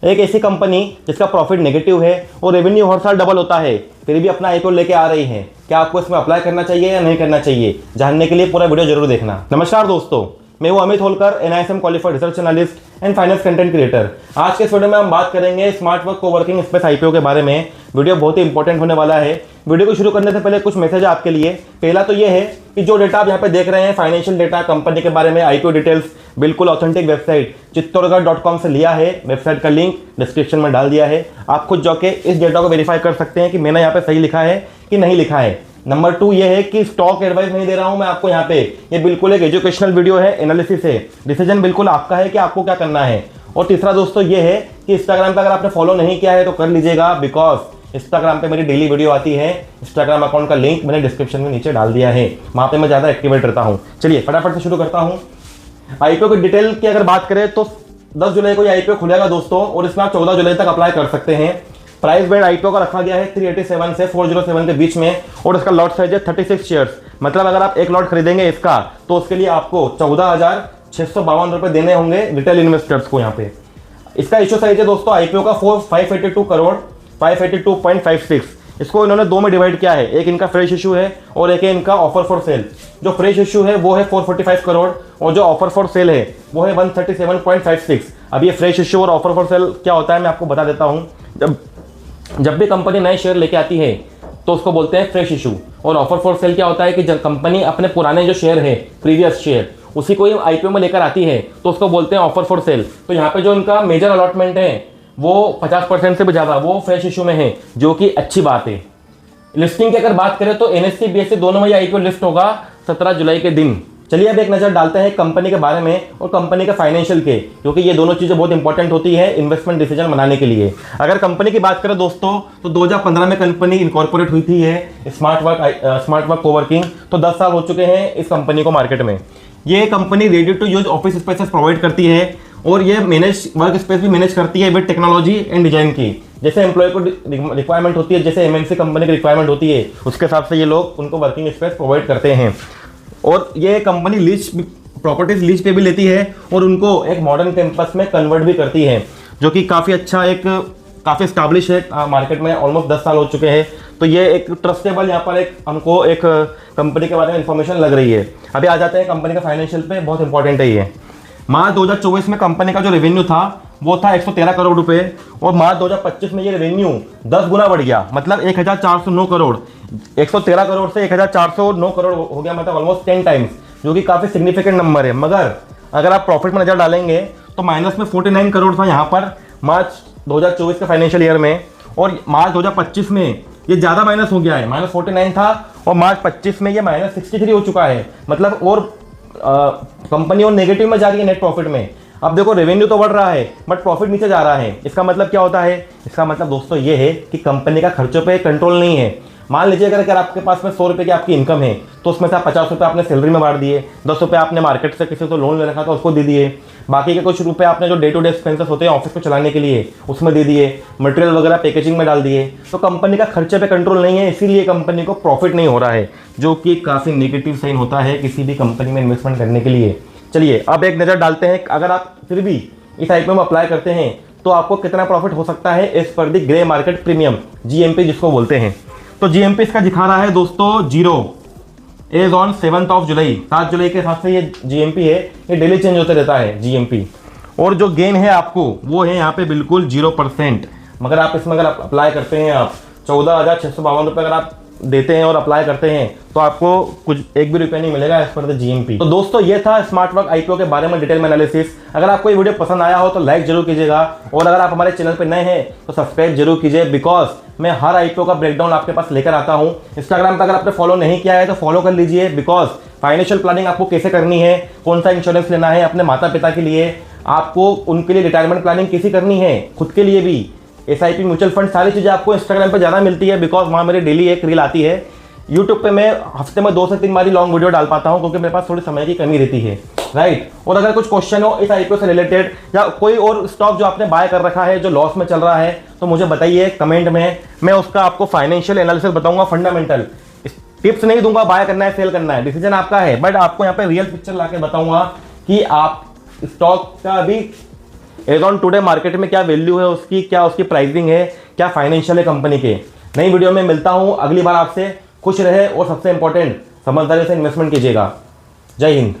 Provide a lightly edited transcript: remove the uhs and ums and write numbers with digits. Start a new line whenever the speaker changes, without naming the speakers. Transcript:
एक ऐसी कंपनी जिसका प्रॉफिट नेगेटिव है और रेवेन्यू हर साल डबल होता है, फिर भी अपना आईपीओ लेके आ रही है। क्या आपको इसमें अप्लाई करना चाहिए या नहीं करना चाहिए, जानने के लिए पूरा वीडियो जरूर देखना। नमस्कार दोस्तों, मैं हूं Amit Holkar, NISM qualified research analyst and finance content creator. आज के इस वीडियो में हम बात करेंगे smart work coworking space IPO के बारे में। वीडियो बहुत ही इंपॉर्टेंट होने वाला है। वीडियो को शुरू करने से पहले कुछ मैसेज आपके लिए। पहला तो ये है कि जो डेटा आप यहाँ पे देख रहे हैं, फाइनेंशियल डेटा कंपनी के बारे में, आईपीओ डिटेल्स, बिल्कुल ऑथेंटिक वेबसाइट चित्तौड़गढ़.com से लिया है। वेबसाइट का लिंक डिस्क्रिप्शन में डाल दिया है। आप खुद जाके इस डेटा को वेरीफाई कर सकते हैं कि मैंने यहाँ पे सही लिखा है कि नहीं लिखा है। नंबर 2 ये है कि स्टॉक एडवाइस नहीं दे रहा हूं मैं आपको यहाँ पे। ये बिल्कुल एक एजुकेशनल वीडियो है, एनालिसिस है। डिसीजन बिल्कुल आपका है कि आपको क्या करना है। और तीसरा दोस्तों ये है कि इंस्टाग्राम पे अगर आपने फॉलो नहीं किया है तो कर लीजिएगा, बिकॉज इंस्टाग्राम पे मेरी डेली वीडियो आती है। इंस्टाग्राम अकाउंट का लिंक मैंने डिस्क्रिप्शन में नीचे डाल दिया है, वहां पे मैं ज्यादा एक्टिवेट रहता हूँ। चलिए फटाफट से शुरू करता हूँ। आईपीओ की डिटेल की अगर बात करें तो 10 जुलाई को आईपीओ खुलेगा दोस्तों, और इसमें आप 14 जुलाई तक अप्लाई कर सकते हैं। प्राइस बैंड आईपीओ का रखा गया है 387 से 407 के बीच में, और इसका लॉट साइज है 36 शेयर्स। मतलब अगर आप एक लॉट खरीदेंगे इसका तो उसके लिए आपको 14,652 रुपए देने होंगे रिटेल इन्वेस्टर्स को। यहाँ पे इसका इश्यू साइज है दोस्तों आईपीओ का 582 करोड़ 582.56। इसको इन्होंने दो में डिवाइड किया है। एक इनका फ्रेश इशू है और एक है इनका ऑफर फॉर सेल। जो फ्रेश इशू है वो है 445 करोड़ और जो ऑफर फॉर सेल है वो है 137.56। अब ये फ्रेश इशू और ऑफर फॉर सेल क्या होता है मैं आपको बता देता हूँ। जब भी कंपनी नए शेयर लेके आती है तो उसको बोलते हैं फ्रेश इशू। और ऑफर फॉर सेल क्या होता है कि जब कंपनी अपने पुराने जो शेयर है, प्रीवियस शेयर, उसी को आईपीओ में लेकर आती है तो उसको बोलते हैं ऑफर फॉर सेल। तो यहाँ पे जो इनका मेजर अलॉटमेंट है वो 50% से भी ज्यादा वो फ्रेश इशू में है, जो कि अच्छी बात है। लिस्टिंग की अगर बात करें तो एनएससी बीएससी दोनों में ये आईपीओ लिस्ट होगा 17 जुलाई के दिन। चलिए अब एक नजर डालते हैं कंपनी के बारे में और कंपनी के फाइनेंशियल के, क्योंकि ये दोनों चीजें बहुत इंपॉर्टेंट होती है इन्वेस्टमेंट डिसीजन बनाने के लिए। अगर कंपनी की बात करें दोस्तों तो 2015 में कंपनी इनकॉर्पोरेट हुई थी है स्मार्ट वर्क कोवर्किंग। तो 10 साल हो चुके हैं इस कंपनी को मार्केट में। ये company ready to use office spaces provide करती है और ये मैनेज वर्क स्पेस भी मैनेज करती है विद टेक्नोलॉजी एंड डिजाइन की। जैसे एम्प्लॉय को रिक्वायरमेंट होती है, जैसे एमएनसी कंपनी की रिक्वायरमेंट होती है, उसके हिसाब से ये लोग उनको वर्किंग स्पेस प्रोवाइड करते हैं। और ये कंपनी लीज प्रॉपर्टीज लीज पे भी लेती है और उनको एक मॉडर्न कैंपस में कन्वर्ट भी करती है, जो कि काफ़ी अच्छा काफ़ी स्टैब्लिश है मार्केट में। ऑलमोस्ट 10 साल हो चुके हैं। तो ये एक ट्रस्टेबल यहाँ पर हमको एक कंपनी के बारे में इंफॉर्मेशन लग रही है। अभी आ जाते हैं कंपनी का फाइनेंशियल पे, बहुत इंपॉर्टेंट है ये। मार्च 2024 में कंपनी का जो रेवेन्यू था वो था 113 करोड़ रुपए, और मार्च 2025 में ये रेवेन्यू 10 गुना बढ़ गया, मतलब 1409 करोड़। 113 करोड़ से 1409 करोड़ हो गया, मतलब ऑलमोस्ट 10 टाइम्स, जो कि काफ़ी सिग्निफिकेंट नंबर है। मगर अगर आप प्रॉफिट में नजर डालेंगे तो माइनस में 49 करोड़ था यहाँ पर मार्च 2024 के फाइनेंशियल ईयर में, और मार्च 2025 में ये ज़्यादा माइनस हो गया है। -49 था और मार्च 25 में ये -63 हो चुका है। मतलब और कंपनी और नेगेटिव में जा रही है नेट प्रॉफिट में। अब देखो रेवेन्यू तो बढ़ रहा है बट प्रॉफिट नीचे जा रहा है। इसका मतलब क्या होता है? इसका मतलब दोस्तों ये है कि कंपनी का खर्चों पे कंट्रोल नहीं है। मान लीजिए अगर आपके पास में 100 रुपये की आपकी इनकम है तो उसमें से आप 50 रुपये आपने सैलरी में बांट दिए, 10 रुपये आपने मार्केट से किसी को लोन ले रखा था उसको दे दिए, बाकी के कुछ रुपए आपने जो डे टू डे एक्सपेंसेस होते हैं ऑफिस को चलाने के लिए उसमें दे दिए, मटेरियल वगैरह पैकेजिंग में डाल दिए। तो कंपनी का खर्चे पे कंट्रोल नहीं है, इसीलिए कंपनी को प्रॉफिट नहीं हो रहा है, जो कि काफ़ी नेगेटिव साइन होता है किसी भी कंपनी में इन्वेस्टमेंट करने के लिए। चलिए अब एक नज़र डालते हैं, अगर आप फिर भी इस आईपीओ में अप्लाई करते हैं तो आपको कितना प्रॉफिट हो सकता है as per the grey market premium, GMP जिसको बोलते हैं। तो जीएमपी इसका दिखा रहा है दोस्तों 0 एज ऑन 7 जुलाई। 7 जुलाई के हिसाब से ये जीएमपी है, ये डेली चेंज होते रहता है जीएमपी। और जो गेन है आपको वो है यहाँ पे बिल्कुल 0%। मगर आप इसमें अगर आप अप्लाई करते हैं, आप 14,652 रुपये अगर आप देते हैं और अप्लाई करते हैं तो आपको कुछ एक भी रुपया नहीं मिलेगा एज पर द जीएमपी। तो दोस्तों ये था स्मार्ट वर्क आईपीओ के बारे में डिटेल में एनालिसिस। अगर आपको ये वीडियो पसंद आया हो तो लाइक जरूर कीजिएगा, और अगर आप हमारे चैनल पर नए हैं तो सब्सक्राइब जरूर कीजिए, बिकॉज मैं हर आईपीओ का ब्रेकडाउन आपके पास लेकर आता हूँ। इंस्टाग्राम पर अगर आपने फॉलो नहीं किया है तो फॉलो कर लीजिए, बिकॉज फाइनेंशियल प्लानिंग आपको कैसे करनी है, कौन सा इंश्योरेंस लेना है अपने माता पिता के लिए, आपको उनके लिए रिटायरमेंट प्लानिंग कैसी करनी है, खुद के लिए भी, एसआईपी, म्यूचुअल फंड, सारी चीज़ें आपको इंस्टाग्राम पर ज़्यादा मिलती है, बिकॉज वहाँ मेरी डेली एक रील आती है। यूट्यूब पे मैं हफ्ते में 2 से 3 बार ही लॉन्ग वीडियो डाल पाता हूँ, क्योंकि मेरे पास थोड़ी समय की कमी रहती है, राइट। और अगर कुछ क्वेश्चन हो इस आईपीओ से रिलेटेड या कोई और स्टॉक जो आपने बाय कर रखा है जो लॉस में चल रहा है तो मुझे बताइए कमेंट में, मैं उसका आपको फाइनेंशियल एनालिसिस बताऊंगा, फंडामेंटल टिप्स नहीं दूंगा। बाय करना है सेल करना है डिसीजन आपका है, बट आपको यहाँ पे रियल पिक्चर ला के बताऊंगा कि आप स्टॉक का अभी एज़ टुडे मार्केट में क्या वैल्यू है उसकी, क्या उसकी प्राइसिंग है, क्या फाइनेंशियल है कंपनी के। नई वीडियो में मिलता हूँ अगली बार आपसे। खुश रहे और सबसे इंपॉर्टेंट समझदारी से इन्वेस्टमेंट कीजिएगा। जय हिंद।